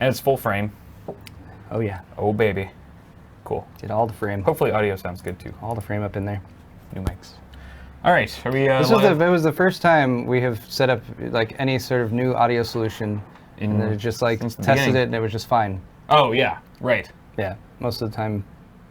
And it's full frame. Oh yeah. Oh baby. Cool. Get all the frame. Hopefully audio sounds good too. All the frame up in there. New mics. All right, are we It was the first time we have set up like any sort of new audio solution, and then it just like tested it and it was just fine. Oh yeah, right. Yeah, most of the time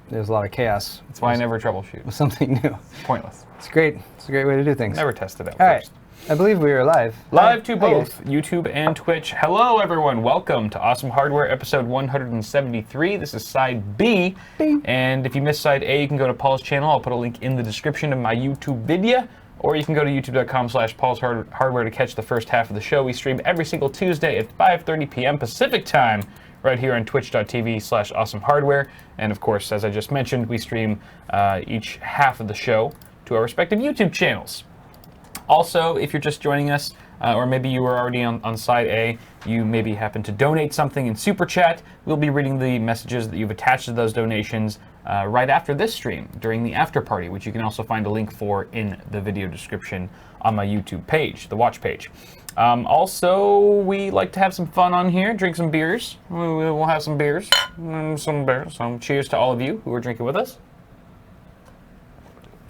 there's a lot of chaos. That's why I never troubleshoot. With something new. It's pointless. It's great. It's a great way to do things. Never test it out All first. Right. I believe we are live. Live to both YouTube and Twitch. Hello, everyone. Welcome to Awesome Hardware, episode 173. This is side B. And if you missed side A, you can go to Paul's channel. I'll put a link in the description of my YouTube video. Or you can go to youtube.com/Paul's Hardware to catch the first half of the show. We stream every single Tuesday at 5:30 p.m. Pacific time, right here on twitch.tv/Awesome Hardware. And of course, as I just mentioned, we stream each half of the show to our respective YouTube channels. Also, if you're just joining us, or maybe you were already on side A, you maybe happen to donate something in Super Chat, we'll be reading the messages that you've attached to those donations right after this stream, during the after party, which you can also find a link for in the video description on my YouTube page, the watch page. Also, we like to have some fun on here, drink some beers. We'll have some beers, So cheers to all of you who are drinking with us.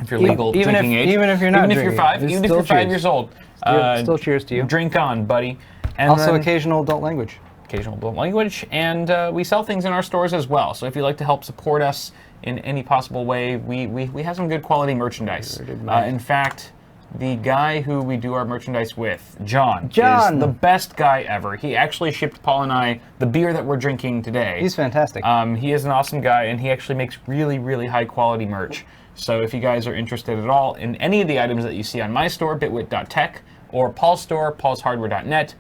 If you're legal drinking age. Even if you're not drinking. Even if you're 5 years old. Still cheers to you. Drink on, buddy. And also occasional adult language. Occasional adult language. And we sell things in our stores as well. So if you'd like to help support us in any possible way, we have some good quality merchandise. In fact, the guy who we do our merchandise with, John, is the best guy ever. He actually shipped Paul and I the beer that we're drinking today. He's fantastic. He is an awesome guy, and he actually makes really, really high quality merch. So if you guys are interested at all in any of the items that you see on my store, bitwit.tech, or Paul's store, paulshardware.net,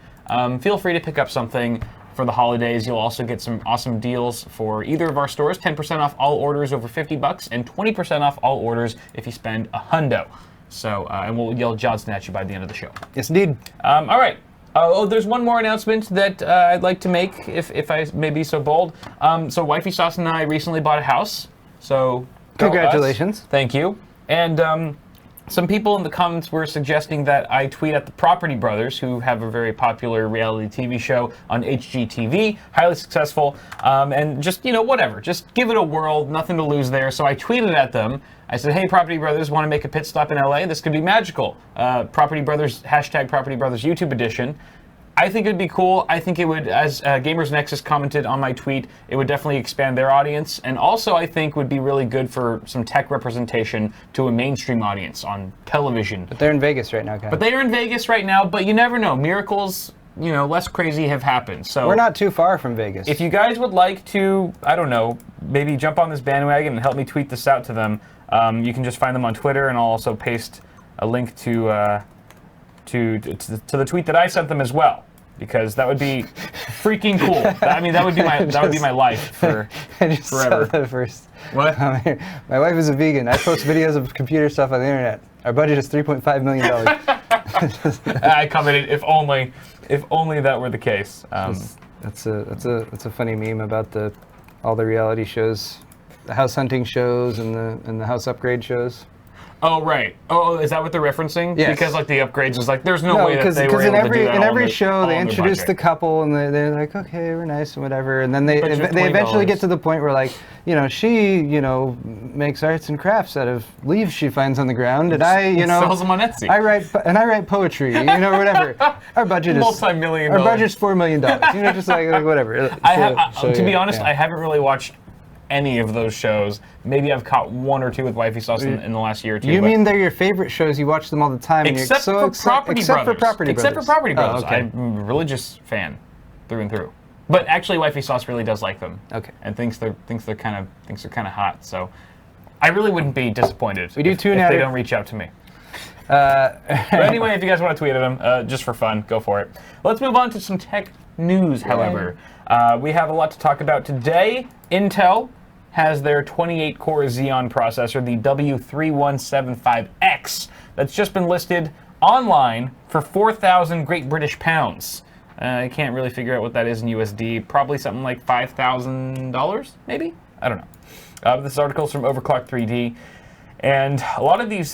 feel free to pick up something for the holidays. You'll also get some awesome deals for either of our stores, 10% off all orders over $50 and 20% off all orders if you spend $100. So, and we'll yell Johnson at you by the end of the show. Yes, indeed. All right. Oh, there's one more announcement that I'd like to make, if I may be so bold. So Wifey Sauce and I recently bought a house. So congratulations. Thank you. And some people in the comments were suggesting that I tweet at the Property Brothers, who have a very popular reality TV show on HGTV, highly successful, and just, whatever. Just give it a whirl, nothing to lose there. So I tweeted at them. I said, hey, Property Brothers, want to make a pit stop in LA? This could be magical. Property Brothers, hashtag Property Brothers YouTube edition. I think it would be cool. I think it would, as Gamers Nexus commented on my tweet, it would definitely expand their audience. And also, I think would be really good for some tech representation to a mainstream audience on television. But they're in Vegas right now, guys. But they are in Vegas right now, but you never know. Miracles, less crazy have happened. So we're not too far from Vegas. If you guys would like to, I don't know, maybe jump on this bandwagon and help me tweet this out to them, you can just find them on Twitter, and I'll also paste a link to the tweet that I sent them as well. Because that would be freaking cool. That would be my life for I just forever. Saw that first. What? My wife is a vegan. I post videos of computer stuff on the internet. Our budget is $3.5 million. I commented, if only that were the case. That's a funny meme about all the reality shows, the house hunting shows and the house upgrade shows. Oh, right. Oh, is that what they're referencing? Yes. Because the upgrades was there's no way that they were able to do that in every show, they introduce introduce the couple, and they're like, okay, we're nice and whatever, and then they eventually get to the point where she makes arts and crafts out of leaves she finds on the ground, and I sells them on Etsy. I write poetry, whatever. Our budget is multi-million. Our budget's $4 million. Just like whatever. To be honest, I haven't really watched any of those shows. Maybe I've caught one or two with Wifey Sauce in the last year or two. You mean they're your favorite shows? You watch them all the time. Except for Property Brothers. Except for Property Brothers. Oh, okay. I'm a religious fan through and through. But actually, Wifey Sauce really does like them. Okay. And thinks they're kind of hot. So I really wouldn't be disappointed if they don't reach out to me. But anyway, if you guys want to tweet at them, just for fun, go for it. Let's move on to some tech news, however. We have a lot to talk about today. Intel has their 28-core Xeon processor, the W3175X, that's just been listed online for 4,000 Great British pounds. I can't really figure out what that is in USD. Probably something like $5,000, maybe? I don't know. This article is from Overclock 3D, and a lot of this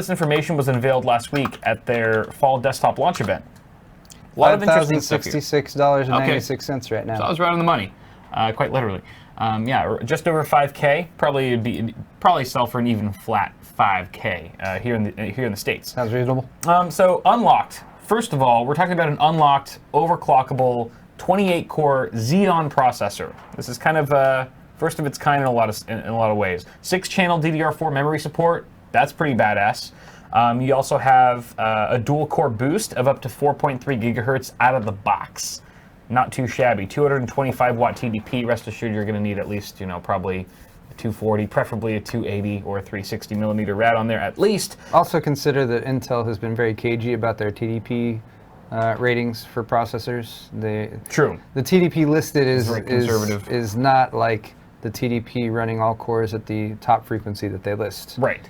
information was unveiled last week at their fall desktop launch event. A lot of interesting stuff here. $5,066.96 right now. So I was right on the money, quite literally. Yeah, just over 5K. Probably sell for an even flat 5K here in the States. Sounds reasonable. So unlocked. First of all, we're talking about an unlocked, overclockable 28-core Xeon processor. This is kind of first of its kind in a lot of ways. 6-channel DDR4 memory support. That's pretty badass. You also have a dual-core boost of up to 4.3 gigahertz out of the box. Not too shabby. 225-watt TDP. Rest assured, you're going to need at least, probably a 240, preferably a 280 or a 360 millimeter rad on there at least. Also consider that Intel has been very cagey about their TDP ratings for processors. True. The TDP listed is not like the TDP running all cores at the top frequency that they list. Right.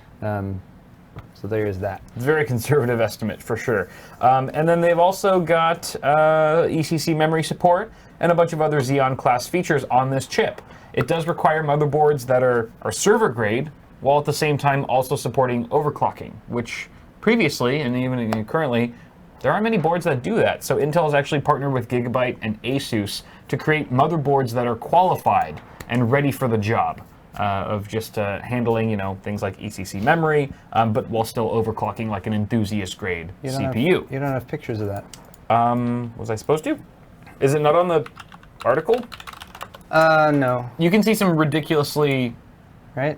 So there is that. Very conservative estimate for sure. And then they've also got ECC memory support and a bunch of other Xeon class features on this chip. It does require motherboards that are server grade, while at the same time also supporting overclocking, which previously and even currently, there aren't many boards that do that. So Intel has actually partnered with Gigabyte and Asus to create motherboards that are qualified and ready for the job. Of just handling, things like ECC memory, but while still overclocking like an enthusiast-grade CPU. You don't have pictures of that. Was I supposed to? Is it not on the article? No. You can see some ridiculously right?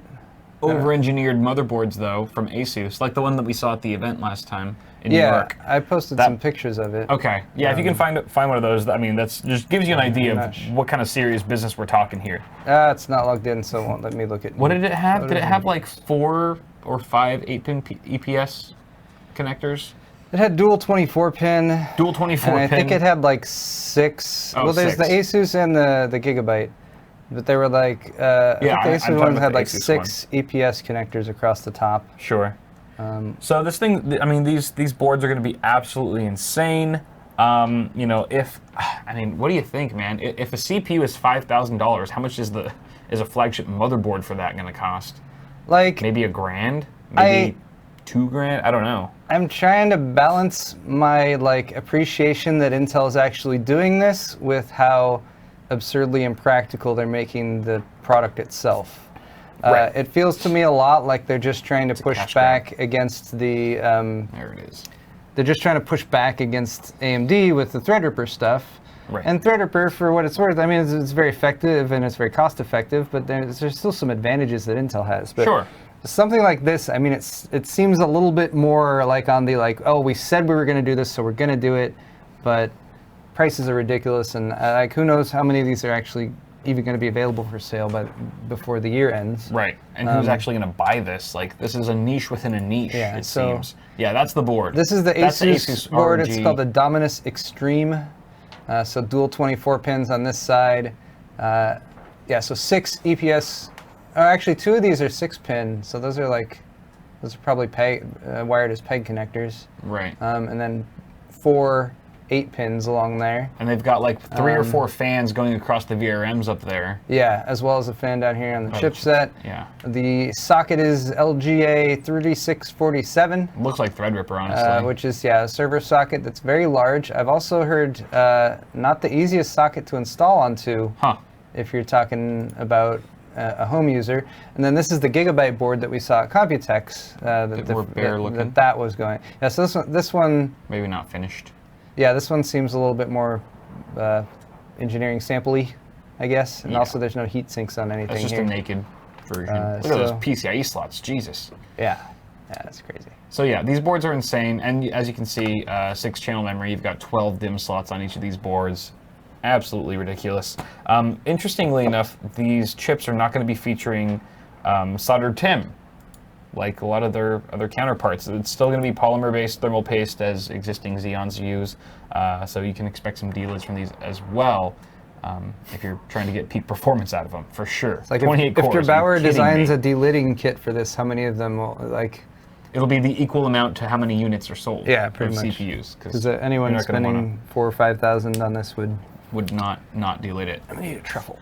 over-engineered motherboards, though, from Asus, like the one that we saw at the event last time in New York. Yeah, I posted some pictures of it. Okay, yeah, if you can find one of those, I mean, that's just gives you an idea of what kind of serious business we're talking here. It's not logged in, so it won't let me look at. What did it have? Did it have like 4 or 5 8-pin EPS connectors? It had dual 24-pin. Dual 24-pin. And I think it had like 6. Oh, well, there's 6. the Asus and the Gigabyte. But they were like, I think the Asus ones had like 6 EPS connectors across the top. Sure. So this thing, I mean, these boards are going to be absolutely insane. What do you think, man? If a CPU is $5,000, how much is a flagship motherboard for that going to cost? Like maybe $1,000, maybe $2,000. I don't know. I'm trying to balance my appreciation that Intel is actually doing this with how absurdly impractical they're making the product itself. Right. It feels to me a lot like they're just trying to push back against the. There it is. They're just trying to push back against AMD with the Threadripper stuff. Right. And Threadripper, for what it's worth, I mean, it's very effective and it's very cost effective, but there's still some advantages that Intel has. But sure. Something like this, I mean, it seems a little bit more like on the oh, we said we were going to do this, so we're going to do it, but prices are ridiculous, and who knows how many of these are actually even going to be available for sale before the year ends. Right, and who's actually going to buy this? This is a niche within a niche, it seems. Yeah, that's the board. This is the Asus board. It's called the Dominus Extreme. So dual 24 pins on this side. So 6 EPS. Oh, actually, 2 of these are 6-pin, so those are probably wired as PEG connectors. Right. And then 4 8-pins along there. And they've got 3 or 4 fans going across the VRMs up there. Yeah, as well as a fan down here on the chipset. Yeah. The socket is LGA 3647. Looks like Threadripper, honestly. Which is, a server socket that's very large. I've also heard not the easiest socket to install onto if you're talking about a home user. And then this is the Gigabyte board that we saw at Computex. That was going. Yeah, so this one... Maybe not finished. Yeah, this one seems a little bit more engineering sample-y, I guess. And also there's no heat sinks on anything. It's just here. A naked version. Look at those PCIe slots, Jesus. Yeah, that's crazy. So yeah, these boards are insane. And as you can see, 6-channel memory, you've got 12 DIMM slots on each of these boards. Absolutely ridiculous. Interestingly enough, these chips are not going to be featuring soldered TIM, like a lot of their other counterparts. It's still going to be polymer-based thermal paste as existing Xeons use, so you can expect some delids from these as well if you're trying to get peak performance out of them, for sure. It's like if Gerbauer designs a delidding kit for this, how many of them will, It'll be the equal amount to how many units are sold. Yeah, pretty much. CPUs. Because anyone spending $4,000 or $5,000 on this would not delid it. I'm going to eat a truffle.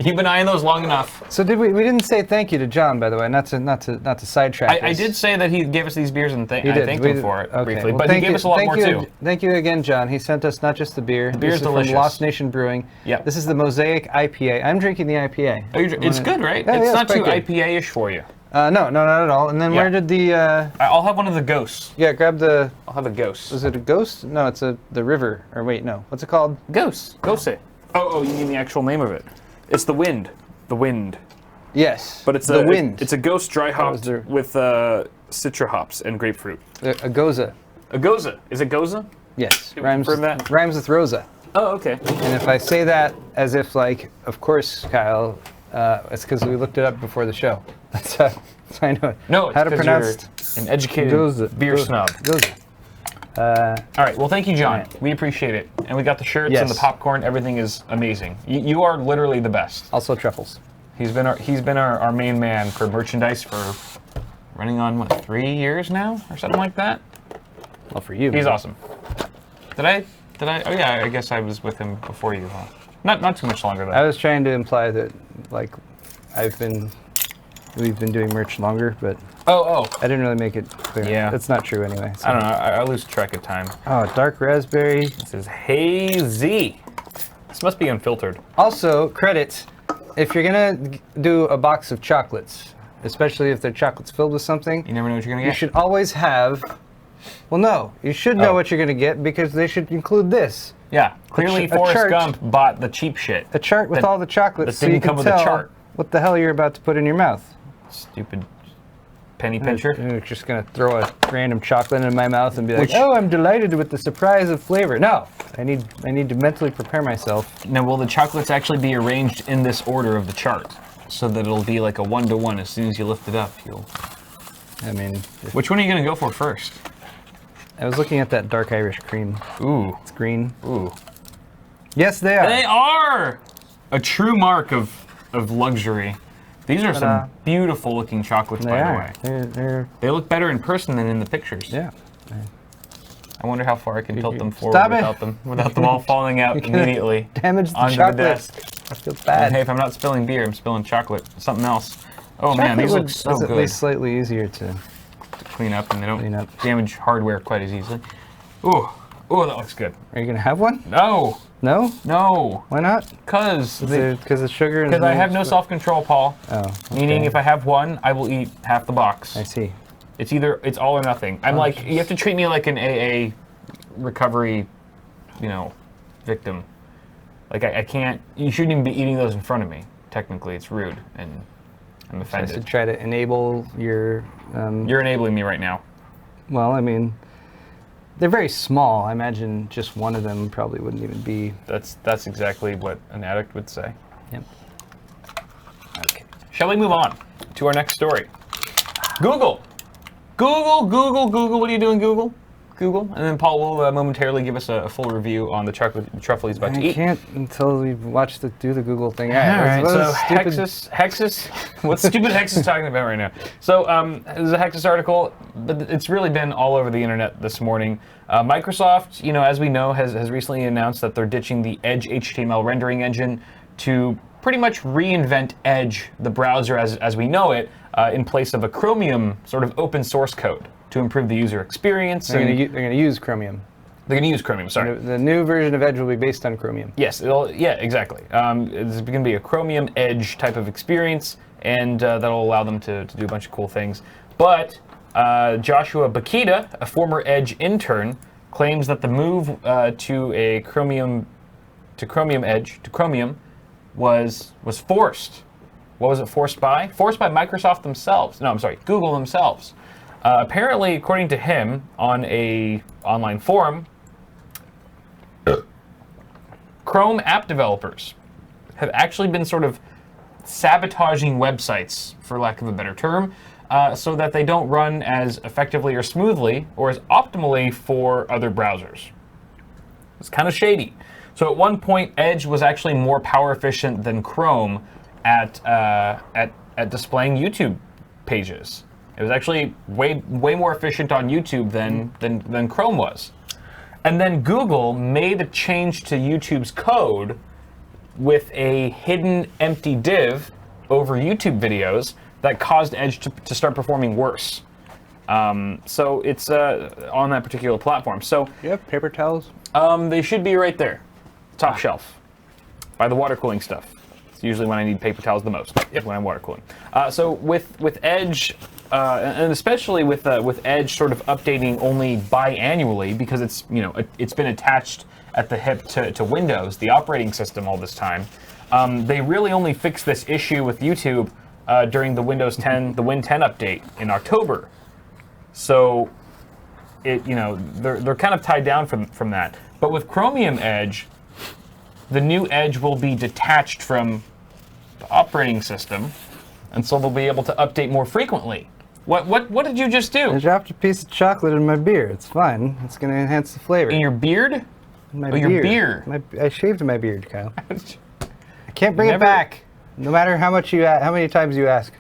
You've been eyeing those long enough. So did we didn't say thank you to John, by the way, not to sidetrack I did say that he gave us these beers and I did. thanked him for it briefly, well, but he gave us a lot more too. Thank you again, John. He sent us not just the beer. The beer's this is delicious. From Lost Nation Brewing. Yeah. This is the Mosaic IPA. I'm drinking the IPA. Oh, it's good, right? Yeah, it's yeah, not too quite good. IPA-ish for you. No, not at all. And then Yeah. where did the? I'll have one of the ghosts. Yeah, grab the. I'll have a ghost. Is it a ghost? No, it's the river. Or wait, no. What's it called? Ghost. Ghost. Oh, you mean the actual name of it? It's the wind. The wind. Yes. But it's the wind. It's a ghost dry hopped with citra hops and grapefruit. A goza. A goza. Is it goza? Yes. we Rhymes confirm that? rhymes with Rosa. Oh, okay. And if I say that as if like, of course, Kyle, it's because we looked it up before the show. That's how I know it. No, it's how to pronounce you're an educated beer snob. Goza. All right. Well, thank you, John. Right. We appreciate it, and we got the shirts Yes. and the popcorn. Everything is amazing. You are literally the best. Also truffles. He's been our main man for merchandise for running on what 3 years now or something like that. Well, for you. He's man. awesome. Did I? Oh yeah. I guess I was with him before you. Huh? Not too much longer though. I was trying to imply that like we've been doing merch longer, but Oh. I didn't really make it clear. Yeah. That's not true anyway. So. I don't know. I lose track of time. Oh, dark raspberry. This is hazy. This must be unfiltered. Also, credits. If you're gonna do a box of chocolates, especially if they're chocolates filled with something, You never know what you're gonna you get. should always have. Well, no, you should know what you're gonna get because they should include this. Yeah. Clearly, a Forrest chart. Gump bought the cheap shit. A chart with That- all the chocolates, that so you didn't can come with a tell chart. what the hell you're about to put in your mouth. Stupid penny pincher. You're just gonna throw a random chocolate in my mouth and be like, Which- "Oh, I'm delighted with the surprise of flavor." No, I need to mentally prepare myself. Now, will the chocolates actually be arranged in this order of the chart, so that it'll be like a 1-to-1? As soon as you lift it up, you'll. I mean, Which one are you gonna go for first? I was looking at that dark Irish cream. Ooh. It's green. Ooh. Yes, they are. They are a true mark of luxury. These are some beautiful looking chocolates, They by are. the way. They're They look better in person than in the pictures. yeah. I wonder how far I can tilt them forward Stop it. without them all falling out immediately Damage the onto chocolate. the desk. I feel And bad. hey, if I'm not spilling beer, I'm spilling chocolate. Something else. Oh Chocolate man, these look would- so it's good at least slightly easier to. to clean up, and they Clean don't up. damage hardware quite as easily. Ooh, that looks good. Are you gonna have one? No, No. Why not? because Because of sugar. I have no self-control, Paul. Oh. Okay. Meaning, if I have one, I will eat half the box. I see. It's all or nothing. I'm like, you have to treat me like an AA recovery, victim. Like I can't. You shouldn't even be eating those in front of me. Technically, it's rude, and I'm I offended. should try to enable your. You're enabling me right now. Well, I mean, they're very small. I imagine just one of them probably wouldn't even be. That's exactly what an addict would say. Yep. Okay. Shall we move on to our next story? Google. What are you doing, Google? And then Paul will momentarily give us a full review on the chocolate truffle he's about to I eat. can't until we watch do the Google thing. All right, what so is stupid- Hexus, what's stupid Hexus talking about right now? So there's a Hexus article, but it's really been all over the internet this morning. Microsoft, as we know, has recently announced that they're ditching the Edge HTML rendering engine to pretty much reinvent Edge, the browser as we know it, in place of a Chromium sort of open source code to improve the user experience. They're going to use Chromium. They're going to use Chromium, sorry. The new version of Edge will be based on Chromium. Yes, exactly. It's going to be a Chromium Edge type of experience, and that'll allow them to do a bunch of cool things. But Joshua Bakita, a former Edge intern, claims that the move to Chromium was forced. What was it forced by? Forced by Microsoft themselves. No, I'm sorry, Google themselves. Apparently, according to him, on a online forum, Chrome app developers have actually been sort of sabotaging websites, for lack of a better term, so that they don't run as effectively or smoothly or as optimally for other browsers. It's kind of shady. So at one point, Edge was actually more power efficient than Chrome at displaying YouTube pages. It was actually way more efficient on YouTube than Chrome was. And then Google made a change to YouTube's code with a hidden empty div over YouTube videos that caused Edge to start performing worse. So it's on that particular platform. So You have paper towels? they should be right there, top shelf, by the water cooling stuff. It's usually when I need paper towels the most, when I'm water cooling. So with Edge, and especially with Edge sort of updating only biannually, because it's it's been attached at the hip to Windows, the operating system, all this time. They really only fixed this issue with YouTube during the Windows 10, the Win 10 update in October. So they're kind of tied down from that. But with Chromium Edge, the new Edge will be detached from the operating system, and so they'll be able to update more frequently. What did you just do? I dropped a piece of chocolate in my beer. It's fine. It's going to enhance the flavor. In your beard? My beard. Your beard. I shaved my beard, Kyle. I can't bring it back, no matter how many times you ask.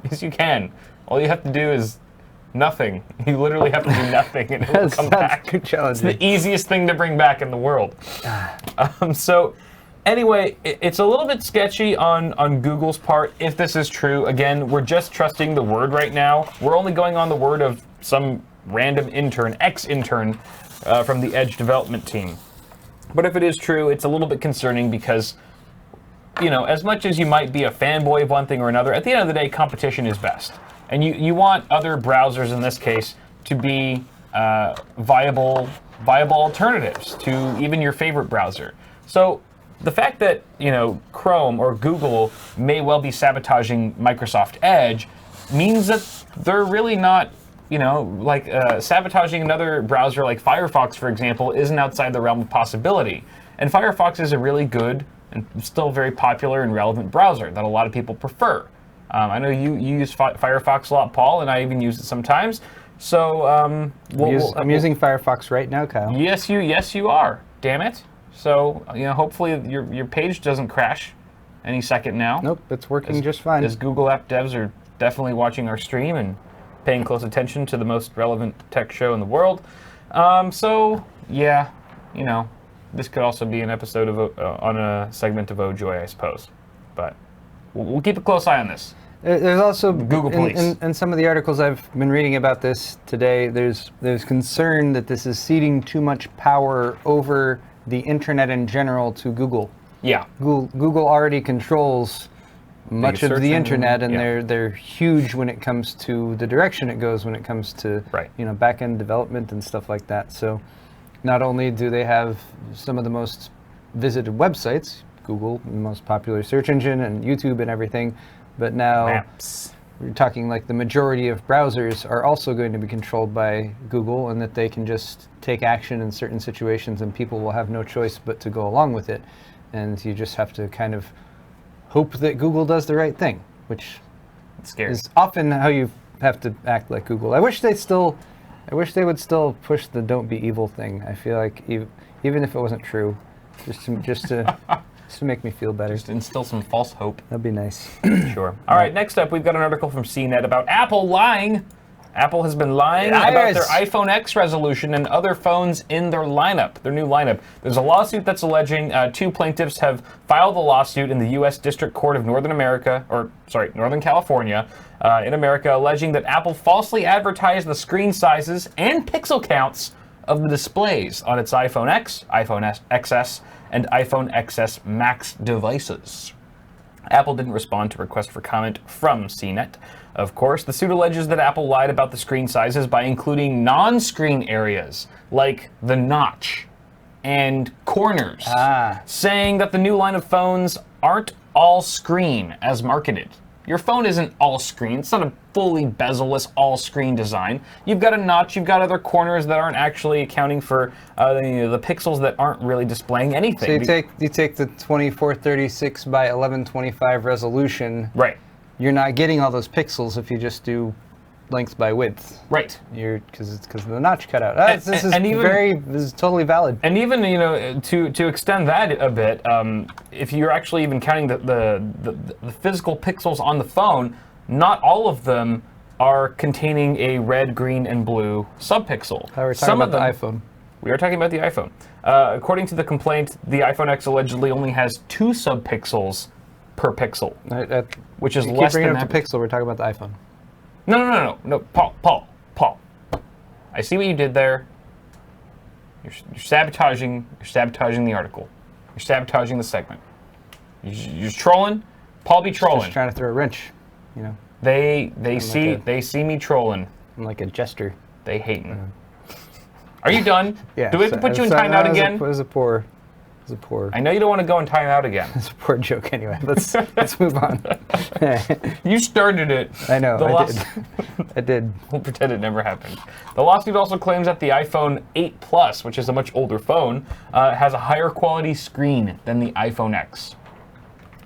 Yes, you can. All you have to do is nothing. You literally have to do nothing, and it will come back. Too challenging. It's the easiest thing to bring back in the world. So, anyway, it's a little bit sketchy on Google's part if this is true. Again, we're just trusting the word right now. We're only going on the word of some random intern, ex-intern, from the Edge development team. But if it is true, it's a little bit concerning because, as much as you might be a fanboy of one thing or another, at the end of the day, competition is best. And you want other browsers, in this case, to be viable alternatives to even your favorite browser. So the fact that, Chrome or Google may well be sabotaging Microsoft Edge means that they're really not, sabotaging another browser like Firefox, for example, isn't outside the realm of possibility. And Firefox is a really good and still very popular and relevant browser that a lot of people prefer. I know you use Firefox a lot, Paul, and I even use it sometimes. So I'm using Firefox right now, Kyle. Yes, you are. Damn it. So hopefully your page doesn't crash any second now. Nope, it's working just fine. As Google app devs are definitely watching our stream and paying close attention to the most relevant tech show in the world. So yeah, this could also be an episode of on a segment of Oh Joy, I suppose. But we'll keep a close eye on this. There's also Google Police. In some of the articles I've been reading about this today, there's concern that this is ceding too much power over the internet in general to Google. Yeah. Google already controls much of the internet, and yeah. they're huge when it comes to the direction it goes when it comes to back-end development and stuff like that. So not only do they have some of the most visited websites, Google, the most popular search engine, and YouTube and everything, but now Maps. We're talking like the majority of browsers are also going to be controlled by Google, and that they can just take action in certain situations and people will have no choice but to go along with it. And you just have to kind of hope that Google does the right thing, which is often how you have to act like Google. I wish they would still push the "don't be evil" thing. I feel like even if it wasn't true, just to make me feel better. Just instill some false hope. That'd be nice. Sure. All right, next up, we've got an article from CNET about Apple lying. Apple has been lying about their iPhone X resolution and other phones in their lineup, their new lineup. There's a lawsuit that's alleging two plaintiffs have filed a lawsuit in the U.S. District Court of Northern California, in America, alleging that Apple falsely advertised the screen sizes and pixel counts of the displays on its iPhone X, iPhone XS, and iPhone XS Max devices. Apple didn't respond to requests for comment from CNET. Of course, the suit alleges that Apple lied about the screen sizes by including non-screen areas like the notch and corners, saying that the new line of phones aren't all screen as marketed. Your phone isn't all screen. It's not a fully bezel-less all screen design. You've got a notch, you've got other corners that aren't actually accounting for the pixels that aren't really displaying anything. So you take the 2436 by 1125 resolution. Right. You're not getting all those pixels if you just do length by width. Right. Because of the notch cutout. This is totally valid. And even to extend that a bit, if you're actually even counting the physical pixels on the phone, not all of them are containing a red, green, and blue subpixel. We're talking about the iPhone. We are talking about the iPhone. According to the complaint, the iPhone X allegedly only has 2 subpixels per pixel, which is less than the pixel. We're talking about the iPhone. No, Paul. I see what you did there. You're sabotaging. You're sabotaging the article. You're sabotaging the segment. You're trolling. Paul be trolling. Just trying to throw a wrench, you know. They see me trolling. I'm like a jester. They hating. Are you done? Yeah. Do we have to put you in timeout again? It was a poor. I know you don't want to go in timeout again. It's a poor joke anyway. Let's move on. You started it. I know. I did. We'll pretend it never happened. The lawsuit also claims that the iPhone 8 Plus, which is a much older phone, has a higher quality screen than the iPhone X.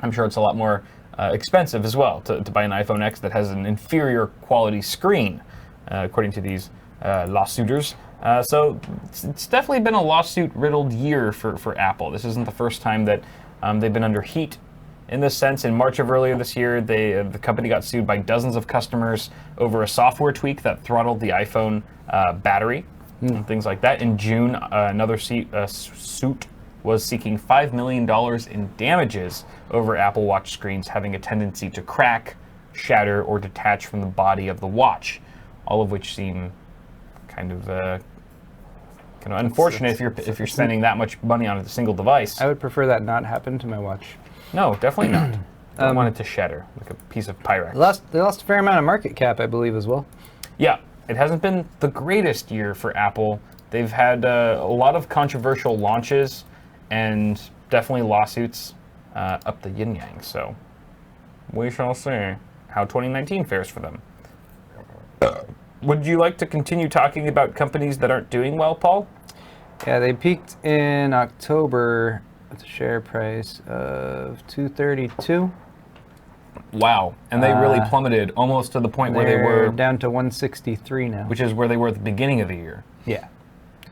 I'm sure it's a lot more expensive as well to buy an iPhone X that has an inferior quality screen, according to these lawsuiters. So it's definitely been a lawsuit-riddled year for Apple. This isn't the first time that they've been under heat in this sense. In March of earlier this year, the company got sued by dozens of customers over a software tweak that throttled the iPhone battery and things like that. In June, another suit was seeking $5 million in damages over Apple Watch screens having a tendency to crack, shatter, or detach from the body of the watch, all of which seem kind of unfortunate if you're spending that much money on a single device. I would prefer that not happen to my watch. No, definitely not. I don't want it to shatter like a piece of Pyrex. They lost a fair amount of market cap, I believe, as well. Yeah, it hasn't been the greatest year for Apple. They've had a lot of controversial launches and definitely lawsuits up the yin-yang. So we shall see how 2019 fares for them. Would you like to continue talking about companies that aren't doing well, Paul? Yeah, they peaked in October with a share price of $232. Wow, and they really plummeted almost to the point where they were down to 163 now, which is where they were at the beginning of the year. Yeah.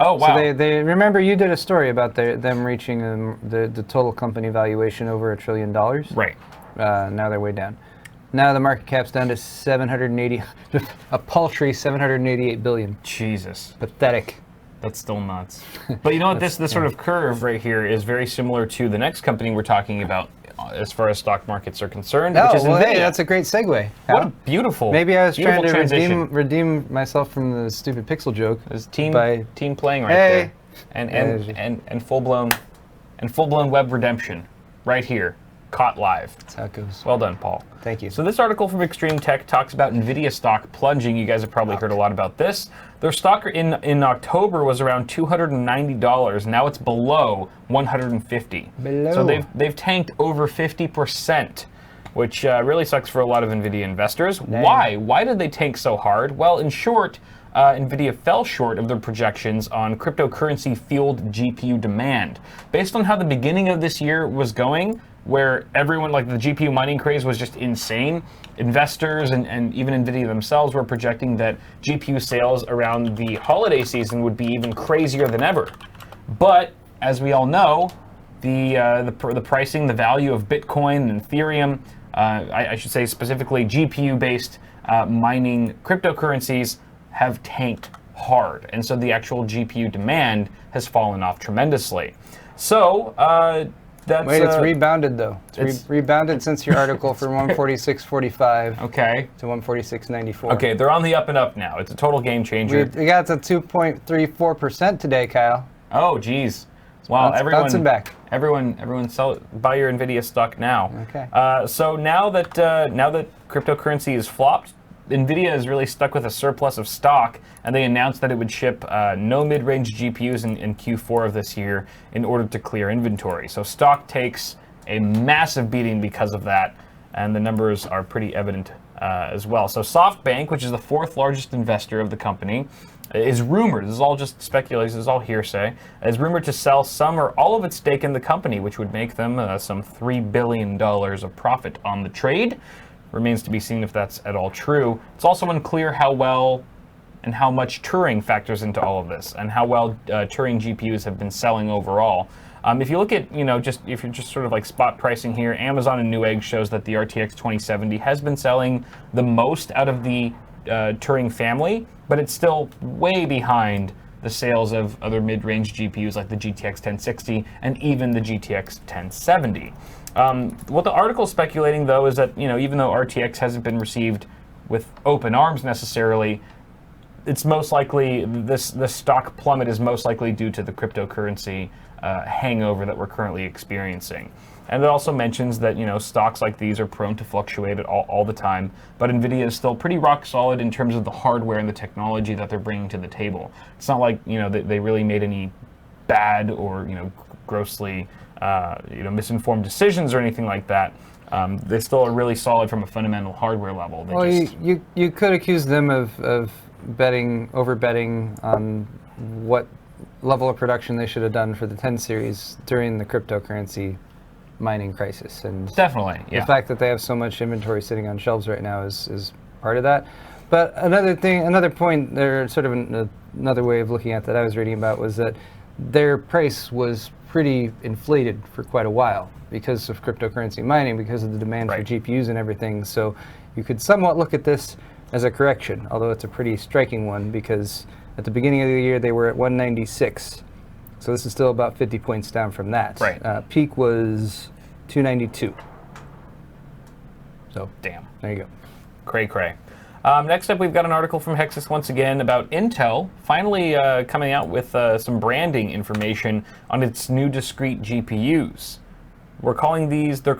Oh wow. So they remember you did a story about them reaching the total company valuation over $1 trillion. Right. Now they're way down. Now the market cap's down to 780, a paltry 788 billion. Jesus. Pathetic. That's still nuts. But you know what? This sort of curve right here is very similar to the next company we're talking about as far as stock markets are concerned, which is Nvidia. Hey, that's a great segue. What a beautiful. Maybe I was trying to transition. redeem myself from the stupid pixel joke. There's team playing right there, and full blown web redemption right here. Caught live. That's how it goes. Well done, Paul. Thank you. So this article from Extreme Tech talks about Nvidia stock plunging. You guys have probably heard a lot about this. Their stock in October was around $290. Now it's below $150. Below. So they've tanked over 50%, which really sucks for a lot of Nvidia investors. Dang. Why? Why did they tank so hard? Well, in short, Nvidia fell short of their projections on cryptocurrency-fueled GPU demand. Based on how the beginning of this year was going, where everyone, like the GPU mining craze was just insane, investors and even Nvidia themselves were projecting that GPU sales around the holiday season would be even crazier than ever. But as we all know, the pricing, the value of Bitcoin and Ethereum, I should say specifically GPU-based mining cryptocurrencies, have tanked hard, and so the actual GPU demand has fallen off tremendously. So it's rebounded though. It's rebounded since your article from 146.45 okay to 146.94. Okay, they're on the up and up now. It's a total game changer. We got to 2.34% today, Kyle. Oh, geez. Wow, bouncing back. Everyone, buy your Nvidia stock now. Okay. So now that cryptocurrency is flopped, Nvidia is really stuck with a surplus of stock, and they announced that it would ship no mid-range GPUs in Q4 of this year in order to clear inventory. So stock takes a massive beating because of that, and the numbers are pretty evident as well. So SoftBank, which is the 4th largest investor of the company, is rumored, this is all just speculation, this is all hearsay, is rumored to sell some or all of its stake in the company, which would make them some $3 billion of profit on the trade. Remains to be seen if that's at all true. It's also unclear how well and how much Turing factors into all of this, and how well Turing GPUs have been selling overall. If you look at, if you're just sort of like spot pricing here, Amazon and Newegg shows that the RTX 2070 has been selling the most out of the Turing family, but it's still way behind the sales of other mid-range GPUs like the GTX 1060 and even the GTX 1070. What the article is speculating, though, is that even though RTX hasn't been received with open arms necessarily, it's most likely this stock plummet is most likely due to the cryptocurrency hangover that we're currently experiencing. And it also mentions that stocks like these are prone to fluctuate all the time, but Nvidia is still pretty rock solid in terms of the hardware and the technology that they're bringing to the table. It's not like they really made any bad or grossly misinformed decisions or anything like that. They still are really solid from a fundamental hardware level. Well, you could accuse them of overbetting on what level of production they should have done for the 10 series during the cryptocurrency mining crisis, and definitely, yeah. The fact that they have so much inventory sitting on shelves right now is part of that. But another point, there sort of another way of looking at that I was reading about was that their price was pretty inflated for quite a while because of cryptocurrency mining, because of the demand for GPUs and everything. So you could somewhat look at this as a correction, although it's a pretty striking one, because at the beginning of the year they were at 196. So this is still about 50 points down from that. Right. Peak was 292. So damn. There you go. Cray. Next up, we've got an article from Hexus once again about Intel finally coming out with some branding information on its new discrete GPUs. They're calling these the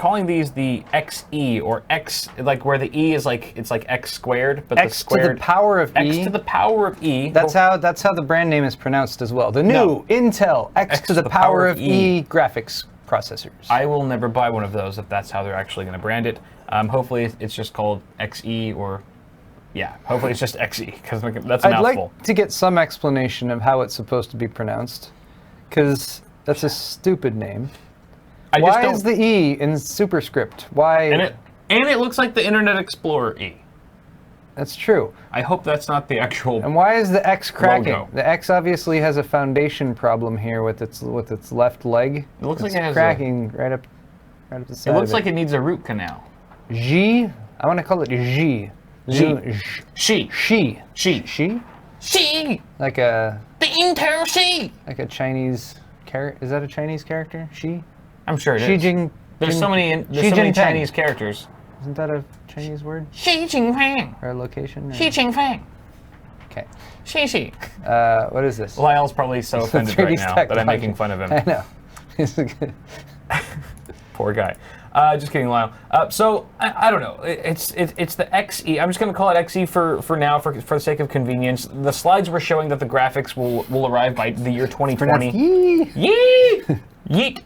XE, or X, like where the E is it's like X squared, but X the squared to the power of E. X to the power of E. That's how the brand name is pronounced as well. The new Intel X to the power of E graphics processors. I will never buy one of those if that's how they're actually going to brand it. Hopefully it's just called XE, or hopefully it's just XE, because that's a mouthful. I'd like to get some explanation of how it's supposed to be pronounced, because that's a stupid name. Why is the E in superscript? Why? And it looks like the Internet Explorer E. That's true. I hope that's not the actual. And why is the X cracking? Logo. The X obviously has a foundation problem here with its left leg. It looks like it has cracking right up the side. It looks like it needs a root canal. G. I want to call it G. She. Like a. The Intel she. Like a Chinese character. Is that a Chinese character? She. I'm sure it is. There's so many Chinese characters. Isn't that a Chinese word? Xi Jinping. Or a location? Or? Xi Jinping. Okay. Xi. What is this? Lyle's probably so offended right now that I'm making fun of him. I know. Poor guy. Just kidding, Lyle. So I don't know. It's the XE. I'm just going to call it XE for now, for the sake of convenience. The slides were showing that the graphics will arrive by the year 2020. Yeet. Yeet.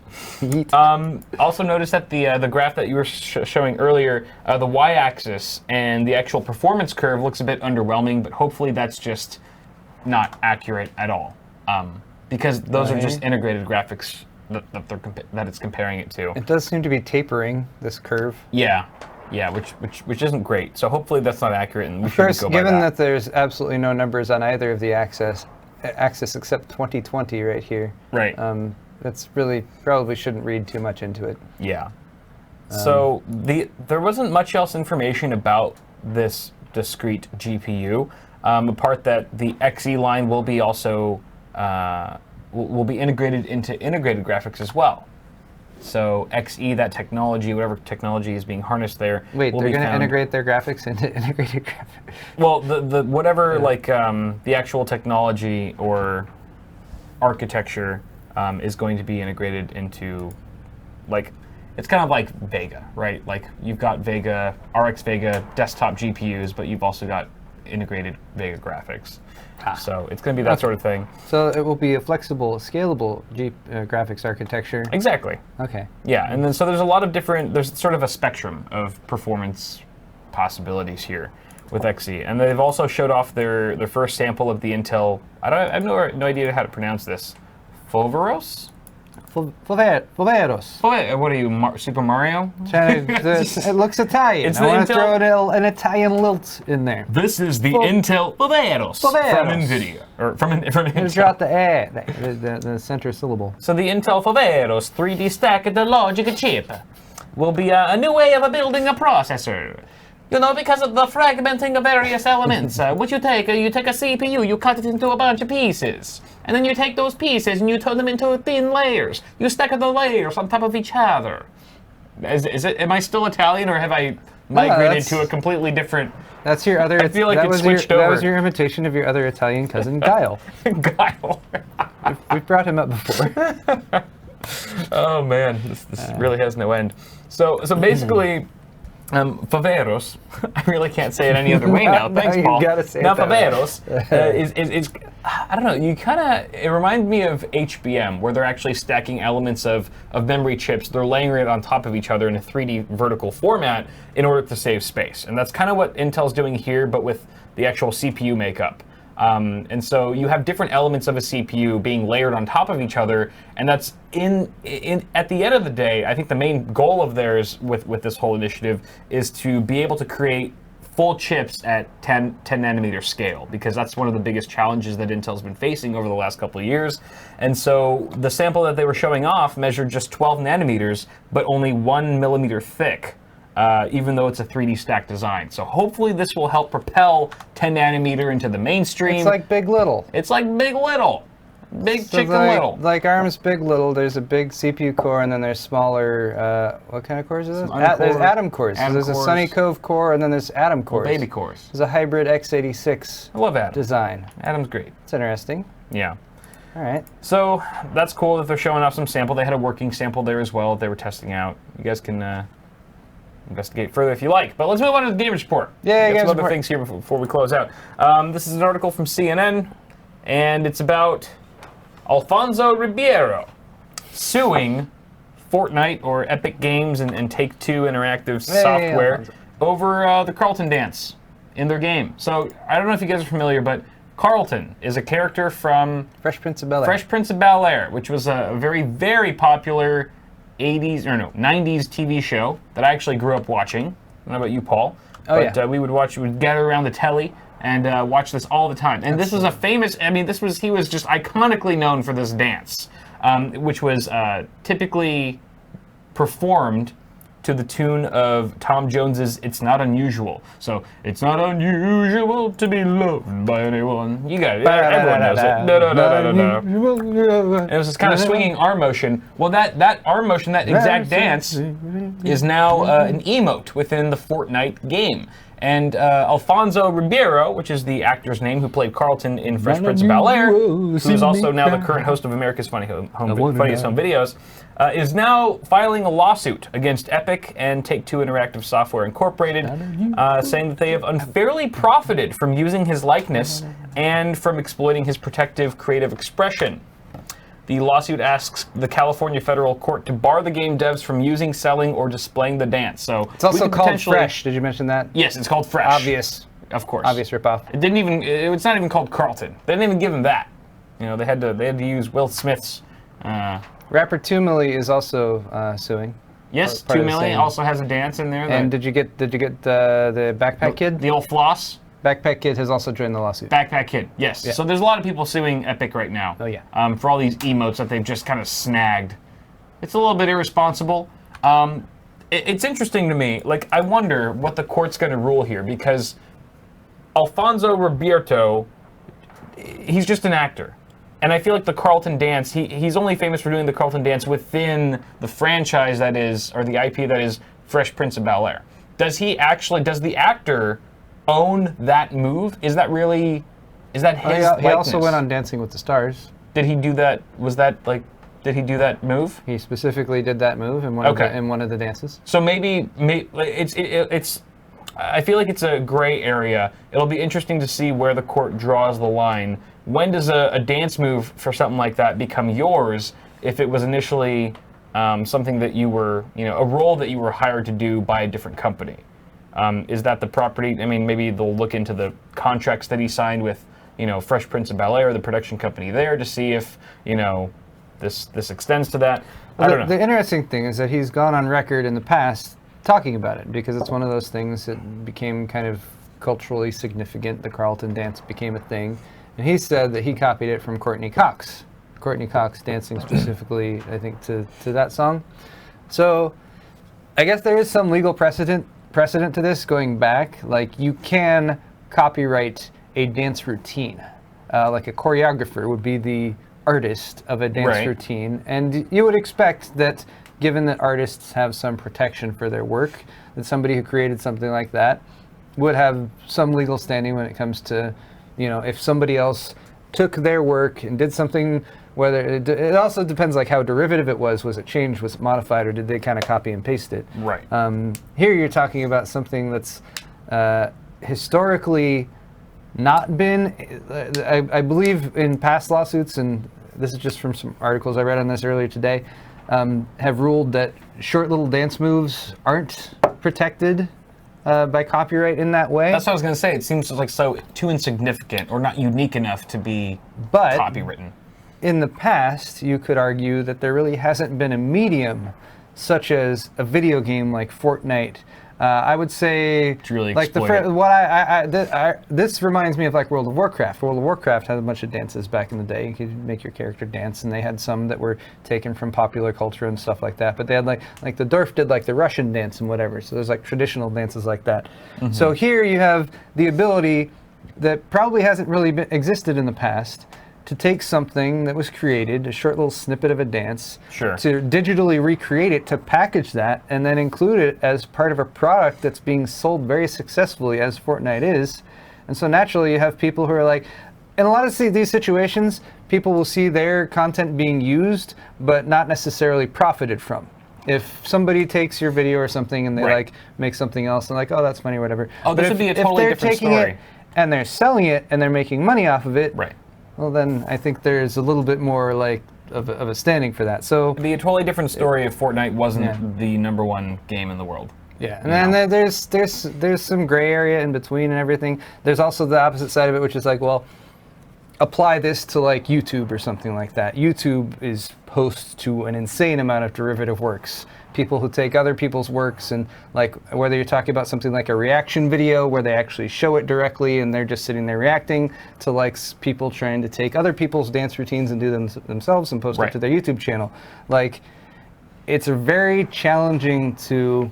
Also notice that the graph that you were showing earlier, the y-axis and the actual performance curve looks a bit underwhelming, but hopefully that's just not accurate at all, because those are just integrated graphics that it's comparing it to. It does seem to be tapering, this curve. Yeah, which isn't great. So hopefully that's not accurate, and we should go by that. Of course, given that there's absolutely no numbers on either of the axis except 2020 right here. Right. That's really probably shouldn't read too much into it. Yeah. So there wasn't much else information about this discrete GPU, apart that the XE line will be also will be integrated into integrated graphics as well. So XE, that technology, whatever technology is being harnessed there. Wait, they're going to integrate their graphics into integrated graphics? Well, the whatever the actual technology or architecture is going to be integrated into, it's kind of like Vega, right? Like you've got Vega, RX Vega desktop GPUs, but you've also got integrated Vega graphics. So it's going to be that sort of thing. So it will be a flexible, scalable graphics architecture. Exactly. Okay. Yeah, and then so there's a lot of there's sort of a spectrum of performance possibilities here with XE. And they've also showed off their first sample of the Intel, I have no idea how to pronounce this, Foveros? Foveros. What are you, Super Mario? It looks Italian. I want to throw an Italian lilt in there. This is the Intel Foveros from Nvidia. Or from Intel. Drop the center syllable. So the Intel Foveros 3D stacked logic chip will be a new way of building a processor. You know, because of the fragmenting of various elements. What you take a CPU, you cut it into a bunch of pieces. And then you take those pieces and you turn them into thin layers. You stack the layers on top of each other. Am I still Italian, or have I migrated to a completely different... That's your other... I feel like it's switched over. That was your imitation of your other Italian cousin, Guile. Guile. We've brought him up before. Oh, man. This really has no end. So basically... Faveros, I really can't say it any other way now. Thanks, Paul. You gotta say now, it that Faveros is I don't know. You kind of, it reminds me of HBM, where they're actually stacking elements of memory chips. They're layering it on top of each other in a 3D vertical format in order to save space, and that's kind of what Intel's doing here, but with the actual CPU makeup. And so you have different elements of a CPU being layered on top of each other, and that's at the end of the day, I think the main goal of theirs with this whole initiative is to be able to create full chips at 10 nanometer scale, because that's one of the biggest challenges that Intel's been facing over the last couple of years. And so the sample that they were showing off measured just 12 nanometers, but only 1 millimeter thick. Even though it's a 3D stack design. So hopefully this will help propel 10 nanometer into the mainstream. It's like Big Little. It's like Big Little. Big so Chicken like, Little. Like ARM's Big Little, there's a big CPU core, and then there's smaller, what kind of cores are those? There's Atom cores. So there's a Sunny Cove core, and then there's Atom cores. Baby cores. There's a hybrid x86 I love Atom. design. Atom's great. It's interesting. Yeah. All right. So that's cool that they're showing off some sample. They had a working sample there as well that they were testing out. You guys can investigate further if you like. But let's move on to the Gamers Report. Yeah, Got some other things here before we close out. This is an article from CNN, and it's about Alfonso Ribeiro suing Fortnite or Epic Games and Take-Two Interactive Software over the Carlton Dance in their game. So I don't know if you guys are familiar, but Carlton is a character from Fresh Prince of Bel-Air. Fresh Prince of Bel-Air, which was a very, very popular 90s TV show that I actually grew up watching. I don't know about you, Paul. We would gather around the telly and watch this all the time. And this was a famous, he was just iconically known for this dance, which was typically performed to the tune of Tom Jones's "It's Not Unusual." So, it's not unusual to be loved by anyone. You got it. Everyone knows it. It was this kind of swinging arm motion. Well, that arm motion, that exact dance, is now an emote within the Fortnite game. And Alfonso Ribeiro, which is the actor's name who played Carlton in Fresh Prince of Bel-Air, who is also now the current host of America's Funniest Home Videos, is now filing a lawsuit against Epic and Take-Two Interactive Software Incorporated, saying that they have unfairly profited from using his likeness and from exploiting his protective creative expression. The lawsuit asks the California federal court to bar the game devs from using, selling, or displaying the dance. So it's also called Fresh. Did you mention that? Yes, it's called Fresh. Obvious. Of course. Obvious ripoff. It's not even called Carlton. They didn't even give him that. You know, they had to use Will Smith's. Rapper 2 Milli is also suing. Yes, 2 Milli also has a dance in there. And did you get the Backpack Kid? The old floss. Backpack Kid has also joined the lawsuit. Backpack Kid, yes. Yeah. So there's a lot of people suing Epic right now. Oh, yeah. For all these emotes that they've just kind of snagged. It's a little bit irresponsible. It's interesting to me. Like, I wonder what the court's going to rule here, because Alfonso Ribeiro, he's just an actor. And I feel like the Carlton Dance, he's only famous for doing the Carlton Dance within the franchise that is, or the IP that is Fresh Prince of Bel-Air. Does the actor own that move? Is that his likeness? He also went on Dancing with the Stars. Did he do that? Did he do that move? He specifically did that move in one of the dances. So maybe it's I feel like it's a gray area. It'll be interesting to see where the court draws the line. When does a dance move for something like that become yours if it was initially something that you were, a role that you were hired to do by a different company? Is that the property? I mean, maybe they'll look into the contracts that he signed with, Fresh Prince of Bel-Air, the production company there, to see if, this extends to that. I don't know. The interesting thing is that he's gone on record in the past talking about it, because it's one of those things that became kind of culturally significant. The Carlton Dance became a thing. And he said that he copied it from Courtney Cox. Courtney Cox dancing specifically, I think, to that song. So I guess there is some legal precedent precedent to this going back. Like, you can copyright a dance routine. Like a choreographer would be the artist of a dance routine. And you would expect that, given that artists have some protection for their work, that somebody who created something like that would have some legal standing when it comes to, if somebody else took their work and did something, whether it also depends like how derivative it was it changed, was it modified, or did they kind of copy and paste it? Right. Here you're talking about something that's historically not been, I believe in past lawsuits, and this is just from some articles I read on this earlier today, have ruled that short little dance moves aren't protected by copyright in that way. That's what I was going to say. It seems like too insignificant or not unique enough to be copywritten. In the past, you could argue that there really hasn't been a medium such as a video game like Fortnite. I would say, to really like this reminds me of like World of Warcraft. World of Warcraft had a bunch of dances back in the day. You could make your character dance, and they had some that were taken from popular culture and stuff like that. But they had like the dwarf did like the Russian dance and whatever. So there's like traditional dances like that. Mm-hmm. So here you have the ability that probably hasn't really existed in the past, to take something that was created, a short little snippet of a dance, to digitally recreate it, to package that, and then include it as part of a product that's being sold very successfully, as Fortnite is. And so naturally you have people who are like, in a lot of these situations, people will see their content being used, but not necessarily profited from. If somebody takes your video or something and they like make something else and like, oh, that's funny, whatever. Oh, this would be a totally different story. If they're taking it and they're selling it and they're making money off of it, well, then I think there's a little bit more like of a standing for that. So it'd be a totally different story if Fortnite wasn't the #1 game in the world. Yeah, and then there's some gray area in between and everything. There's also the opposite side of it, which is like, well, apply this to like YouTube or something like that. YouTube is host to an insane amount of derivative works. People who take other people's works, and like whether you're talking about something like a reaction video where they actually show it directly and they're just sitting there reacting, to like people trying to take other people's dance routines and do them themselves and post it to their YouTube channel. Like, it's very challenging to,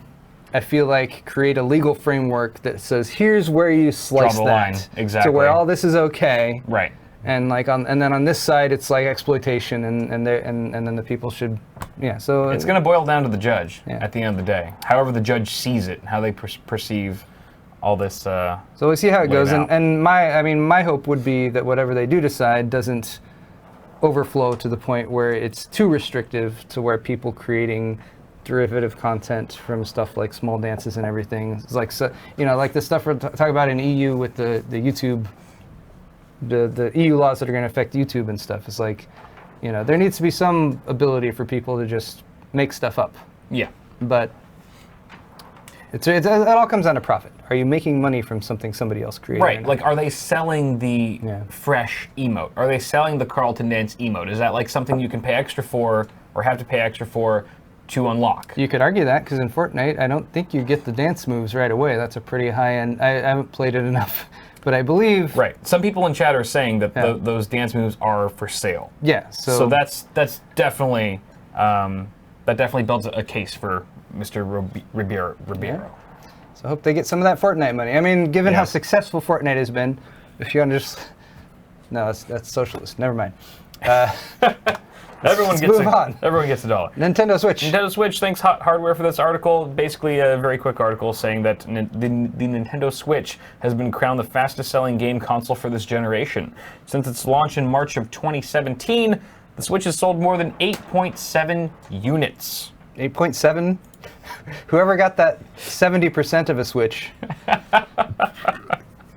I feel like, create a legal framework that says here's where you slice that exactly to where all this is okay. Right. And like and then on this side it's like exploitation, and then the people should, so it's going to boil down to the judge at the end of the day. However the judge sees it, how they perceive all this. So we'll see how it goes. And my hope would be that whatever they do decide doesn't overflow to the point where it's too restrictive to where people creating derivative content from stuff like small dances and everything. It's like, like the stuff we're talking about in EU with the YouTube. The EU laws that are going to affect YouTube and stuff. It's like, there needs to be some ability for people to just make stuff up. Yeah. But it all comes down to profit. Are you making money from something somebody else created? Right. Like, are they selling the fresh emote? Are they selling the Carlton Dance emote? Is that like something you can pay extra for, or have to pay extra for, to unlock? You could argue that, because in Fortnite, I don't think you get the dance moves right away. That's a pretty high end. I haven't played it enough. But I believe... Right. Some people in chat are saying that those dance moves are for sale. Yeah, so that's definitely... that definitely builds a case for Mr. Ribeiro. Yeah. So I hope they get some of that Fortnite money. I mean, given how successful Fortnite has been, if you understand... No, that's socialist. Never mind. Everyone gets a dollar. Nintendo Switch. Nintendo Switch thanks Hot Hardware for this article. Basically, a very quick article saying that the Nintendo Switch has been crowned the fastest-selling game console for this generation. Since its launch in March of 2017, the Switch has sold more than 8.7 units. 8.7? Whoever got that 70% of a Switch.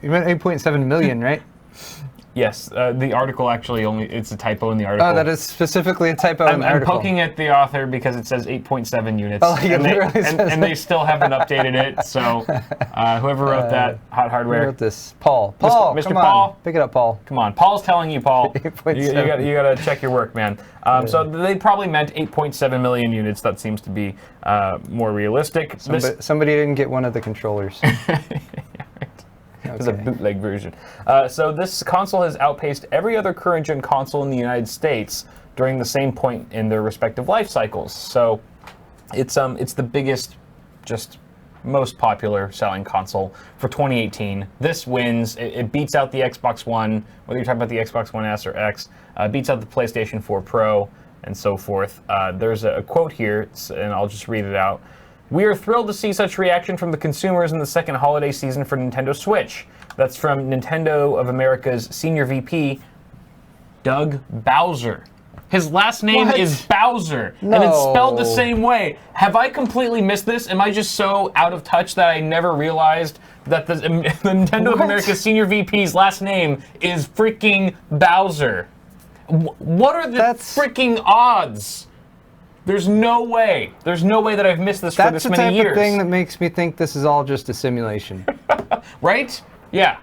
You meant 8.7 million, right? Yes, the article actually it's a typo in the article. Oh, that is specifically a typo in the article. I'm poking at the author because it says 8.7 units. Oh, and they still haven't updated it, so whoever wrote that, Hot Hardware. Who wrote this? Paul, Mr. come Paul. On. Pick it up, Paul. Come on, Paul's telling you, Paul. 8.7. You gotta check your work, man. So they probably meant 8.7 million units. That seems to be more realistic. Somebody didn't get one of the controllers. It's a bootleg version. So this console has outpaced every other current-gen console in the United States during the same point in their respective life cycles. So it's the biggest just most popular selling console for 2018. This wins. It beats out the Xbox One, whether you're talking about the Xbox One S or X, beats out the PlayStation 4 Pro, and so forth. There's a quote here, and I'll just read it out. "We are thrilled to see such reaction from the consumers in the second holiday season for Nintendo Switch." That's from Nintendo of America's Senior VP, Doug Bowser. His last name is Bowser, and it's spelled the same way. Have I completely missed this? Am I just so out of touch that I never realized that the Nintendo of America's Senior VP's last name is freaking Bowser? What are the freaking odds? There's no way. There's no way that I've missed this for this many years. That's the type of thing that makes me think this is all just a simulation. Right? Yeah.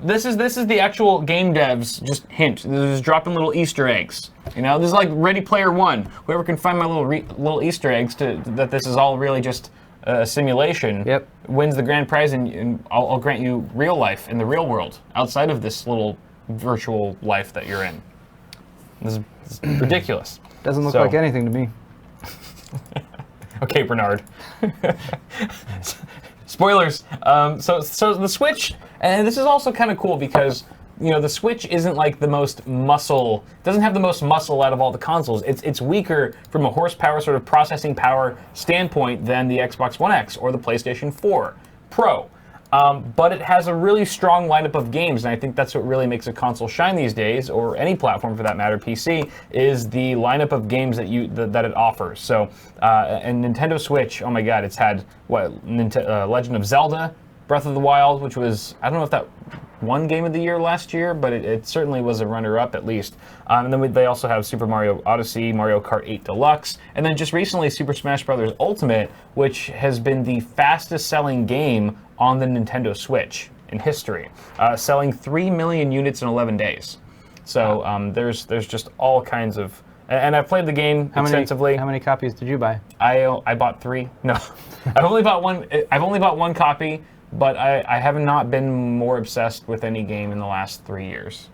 This is the actual game devs just hint. This is dropping little Easter eggs. You know, this is like Ready Player One. Whoever can find my little Easter eggs that this is all really just a simulation wins the grand prize, and I'll grant you real life in the real world outside of this little virtual life that you're in. This is ridiculous. Doesn't look like anything to me. Okay, Bernard. Spoilers. So the Switch, and this is also kind of cool because, you know, the Switch isn't like the most muscle, doesn't have the most muscle out of all the consoles. It's weaker from a horsepower sort of processing power standpoint than the Xbox One X or the PlayStation 4 Pro. But it has a really strong lineup of games, and I think that's what really makes a console shine these days, or any platform for that matter, PC, is the lineup of games that it offers. So, and Nintendo Switch, oh my God, it's had Legend of Zelda, Breath of the Wild, which was, I don't know if that won Game of the Year last year, but it certainly was a runner-up at least. And then they also have Super Mario Odyssey, Mario Kart 8 Deluxe, and then just recently Super Smash Bros. Ultimate, which has been the fastest-selling game on the Nintendo Switch in history, selling 3 million units in 11 days. So there's just all kinds of, and I've played the game extensively. How many copies did you buy? I bought 3. No, I've only bought one. I've only bought 1 copy, but I have not been more obsessed with any game in the last 3 years.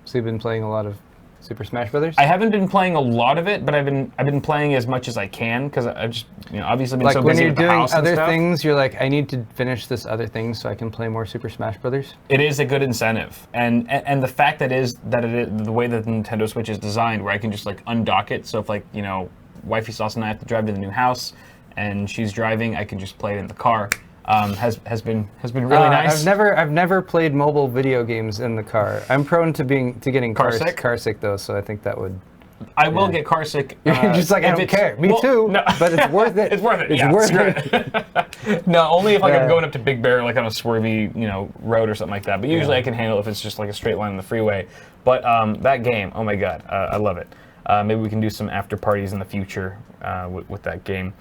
So you've been playing a lot of Super Smash Brothers? I haven't been playing a lot of it, but I've been playing as much as I can because I've just, you know, obviously been so busy with the house and stuff. Like when you're doing other things, you're like, I need to finish this other thing so I can play more Super Smash Brothers. It is a good incentive, and the fact that it is the way that the Nintendo Switch is designed, where I can just like undock it. So if like, you know, wifey sauce and I have to drive to the new house, and she's driving, I can just play it in the car. Has been really nice. I've never played mobile video games in the car. I'm prone to getting car sick though, so I think that would. I will get car sick. You're just like, I don't care. Me too. No. But it's worth it. It's worth it. It's worth it. No, only if like I'm going up to Big Bear, like on a swervy, you know, road or something like that. But usually I can handle it if it's just like a straight line on the freeway. But that game, oh my God, I love it. Maybe we can do some after parties in the future with that game.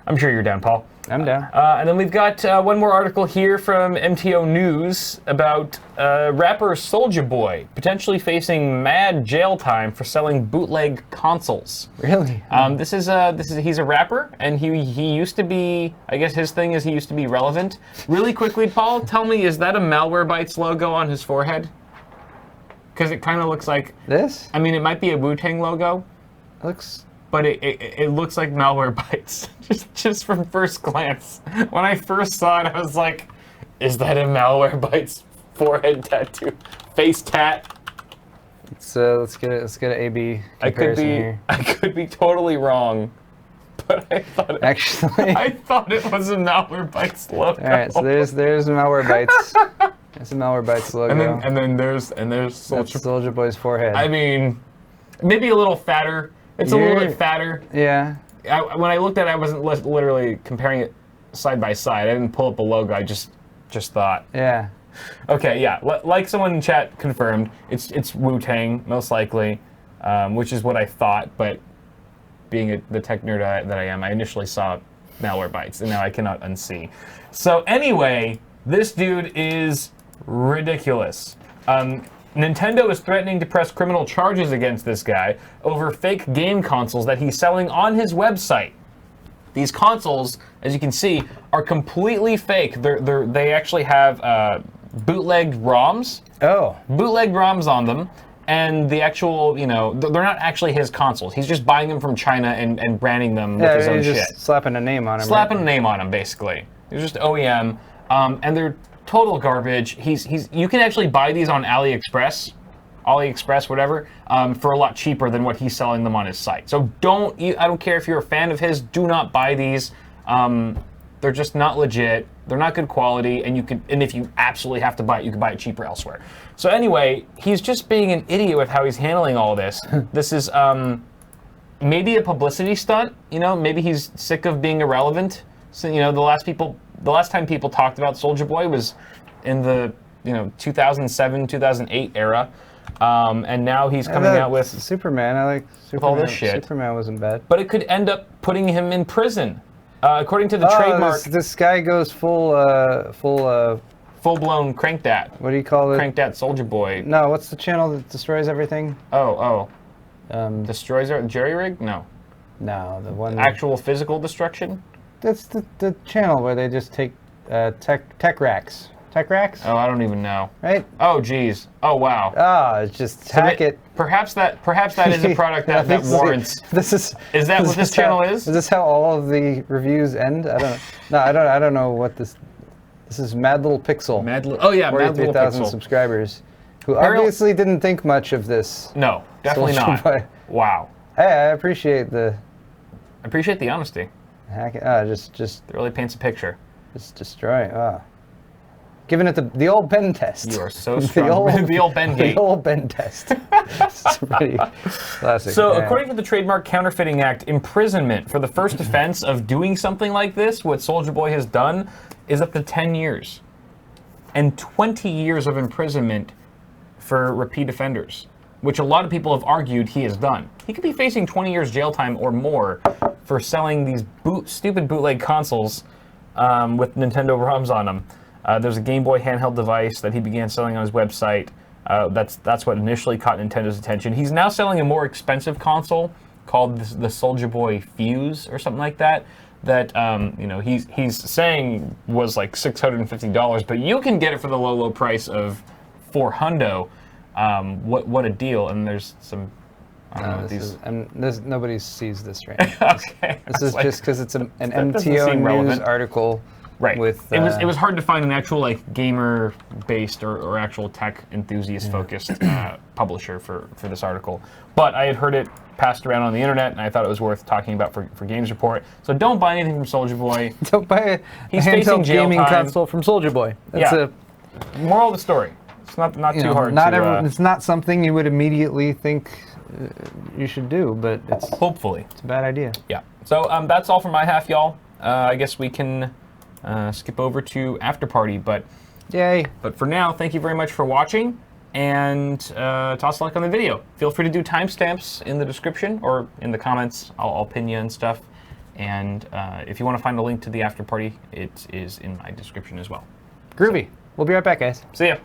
I'm sure you're down, Paul. I'm down. And then we've got one more article here from MTO News about rapper Soulja Boy potentially facing mad jail time for selling bootleg consoles. Really? He's a rapper, and he used to be, I guess his thing is he used to be relevant. Really quickly, Paul, tell me, is that a Malwarebytes logo on his forehead? Because it kind of looks like this. I mean, it might be a Wu-Tang logo. It looks. But it looks like Malwarebytes, just from first glance. When I first saw it, I was like, is that a Malwarebytes forehead tattoo? Face tat? Let's get an A/B comparison here. I could be totally wrong, but I thought I thought it was a Malwarebytes logo. All right, so there's Malwarebytes. There's a Malwarebytes logo. And then there's Soulja Boy's forehead. I mean, maybe a little fatter. It's a little bit fatter. Yeah. When I looked at it, I wasn't literally comparing it side by side. I didn't pull up a logo. I just thought. Yeah. Okay, yeah. Like someone in chat confirmed, it's Wu-Tang, most likely, which is what I thought. But being the tech nerd that I am, I initially saw Malwarebytes, and now I cannot unsee. So anyway, this dude is ridiculous. Nintendo is threatening to press criminal charges against this guy over fake game consoles that he's selling on his website. These consoles, as you can see, are completely fake. They actually have bootlegged ROMs. Oh. Bootlegged ROMs on them. And the actual, you know, they're not actually his consoles. He's just buying them from China and branding them with his own shit. Just slapping a name on them. Slapping a name on them, basically. They're just OEM, and they're total garbage. You can actually buy these on AliExpress, whatever, for a lot cheaper than what he's selling them on his site. So I don't care if you're a fan of his, do not buy these. They're just not legit. They're not good quality, and if you absolutely have to buy it, you can buy it cheaper elsewhere. So anyway, he's just being an idiot with how he's handling all this. This is maybe a publicity stunt. Maybe he's sick of being irrelevant. So, the last time people talked about Soulja Boy was in the 2007, 2008 era, and now he's coming out with Superman. I like Superman. With all this shit. Superman wasn't bad, but it could end up putting him in prison. According to the trademark, this guy goes full-blown crank dat. What do you call it? Crank dat Soulja Boy. No, what's the channel that destroys everything? Destroys our jerry rig? No, the one actual physical destruction. That's the channel where they just take tech racks. Tech racks? Oh, I don't even know. Right? Oh, geez. Oh, wow. It's just hack it. Perhaps that is a product that warrants. Is that what this channel is? Is this how all of the reviews end? I don't know. No, I don't know what this. This is Mad Little Pixel. Mad Little 43,000 subscribers, who obviously didn't think much of this. No, definitely not. Wow. Hey, I appreciate the honesty. Hack it. Just it really paints a picture. Just destroy. Giving it the old Ben test. You are so strong. The old Ben gate. The old Ben test. It's pretty classic. So, according to the Trademark Counterfeiting Act, imprisonment for the first offense of doing something like this, what Soulja Boy has done, is up to 10 years. And 20 years of imprisonment for repeat offenders, which a lot of people have argued he has done. He could be facing 20 years jail time or more for selling these stupid bootleg consoles with Nintendo ROMs on them. There's a Game Boy handheld device that he began selling on his website. That's what initially caught Nintendo's attention. He's now selling a more expensive console called the Soulja Boy Fuse or something like that. That he's saying was like $650, but you can get it for the low price of $400. What a deal! And there's some. I don't know these. Nobody sees this right now. Okay. This is just because it's an MTO News article. Right. With, it was hard to find an actual gamer-based or actual tech enthusiast-focused publisher for this article. But I had heard it passed around on the internet, and I thought it was worth talking about for Games Report. So don't buy anything from Soulja Boy. Don't buy a handheld gaming console from Soulja Boy. That's moral of the story. It's not too hard. It's not something you would immediately think you should do, but it's hopefully it's a bad idea. Yeah. So that's all from my half, y'all. I guess we can. Skip over to After Party, but yay! But for now, thank you very much for watching, and toss a like on the video. Feel free to do timestamps in the description or in the comments. I'll pin you and stuff. And if you want to find a link to the After Party, it is in my description as well. Groovy. We'll be right back, guys. See ya.